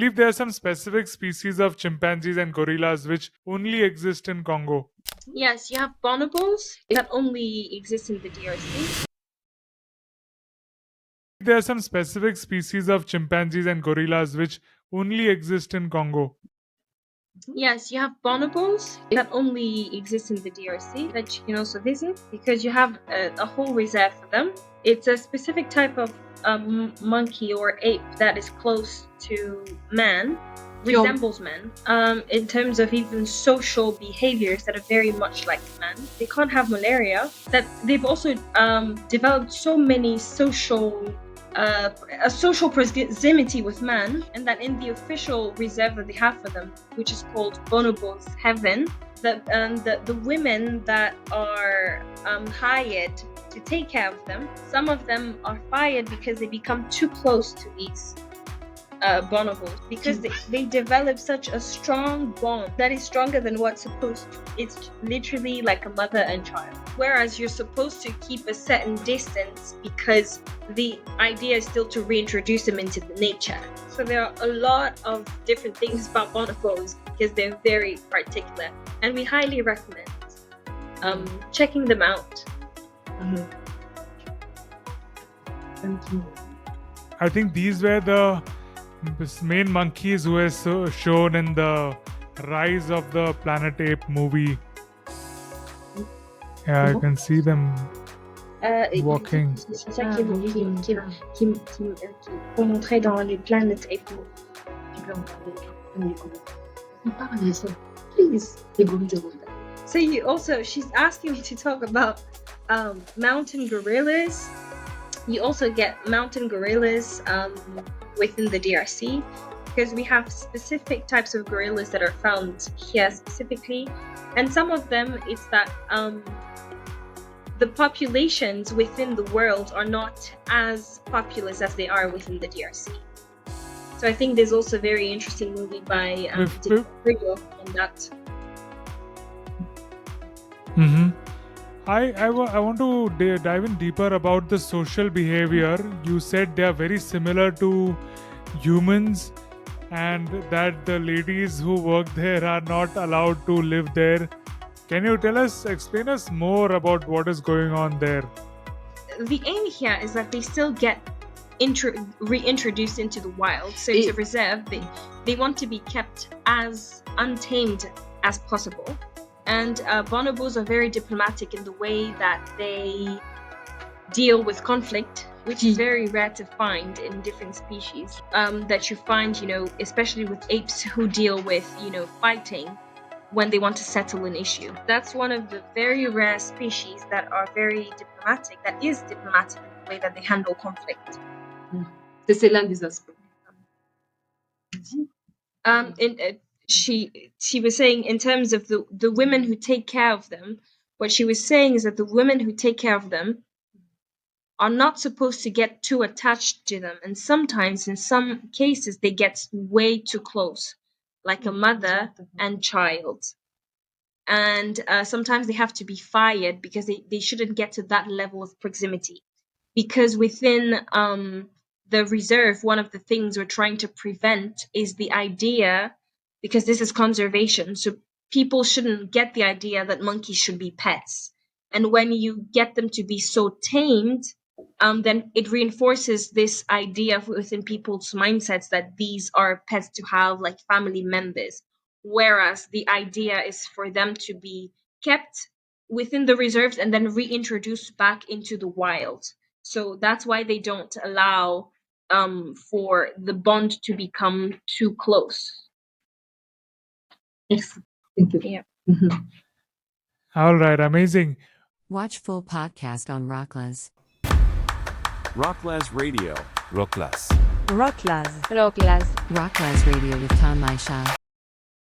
believe there are some specific species of chimpanzees and gorillas which only exist in Congo. Yes, you have bonobos that only exist in the DRC. There are some specific species of chimpanzees and gorillas which only exist in Congo. Yes, you have bonobos that only exist in the DRC that you can also visit because you have a whole reserve for them. It's a specific type of monkey or ape that is close to man, resembles man, in terms of even social behaviors that are very much like man. They can't have malaria. That they've also developed so many a social proximity with man, and that in the official reserve that they have for them, which is called Bonobo's Heaven, the women that are hired to take care of them, some of them are fired because they become too close to these bonobos because they develop such a strong bond that is stronger than what's supposed to. It's literally like a mother and child. Whereas you're supposed to keep a certain distance because the idea is still to reintroduce them into the nature. So there are a lot of different things about bonobos because they're very particular, and we highly recommend checking them out. Thank you. I think these were the main monkeys who were shown in the Rise of the Planet Ape movie. Yeah, I can see them walking. C'est ça qui faut montrer dans les Planet Ape. Tu peux en parler. On parle de ça. Please. Les gorilles. So she's asking me to talk about mountain gorillas. You also get mountain gorillas within the DRC because we have specific types of gorillas that are found here specifically, and some of them it's that the populations within the world are not as populous as they are within the DRC. So I think there's also a very interesting movie by Rio on that. I want to dive in deeper about the social behavior. You said they are very similar to humans, and that the ladies who work there are not allowed to live there. Can you explain us more about what is going on there? The aim here is that they still get reintroduced into the wild. So it's a reserve. They want to be kept as untamed as possible. And bonobos are very diplomatic in the way that they deal with conflict, which is very rare to find in different species. That you find, especially with apes who deal with, fighting when they want to settle an issue. That's one of the very rare species that are very diplomatic, that is diplomatic in the way that they handle conflict. C'est l'un des aspects. She was saying in terms of the women who take care of them, what she was saying is that the women who take care of them are not supposed to get too attached to them, and sometimes in some cases they get way too close, like a mother and child, and sometimes they have to be fired because they shouldn't get to that level of proximity, because within the reserve, one of the things we're trying to prevent is the idea, because this is conservation, so people shouldn't get the idea that monkeys should be pets. And when you get them to be so tamed, then it reinforces this idea within people's mindsets that these are pets to have, like family members. Whereas the idea is for them to be kept within the reserves and then reintroduced back into the wild. So that's why they don't allow for the bond to become too close. Yes. Thank you. Yeah. All right, amazing. Watch full podcast on Rocklaz. Rocklaz Radio. Rocklaz. Rocklaz. Rocklaz Radio with Tanmay Shah.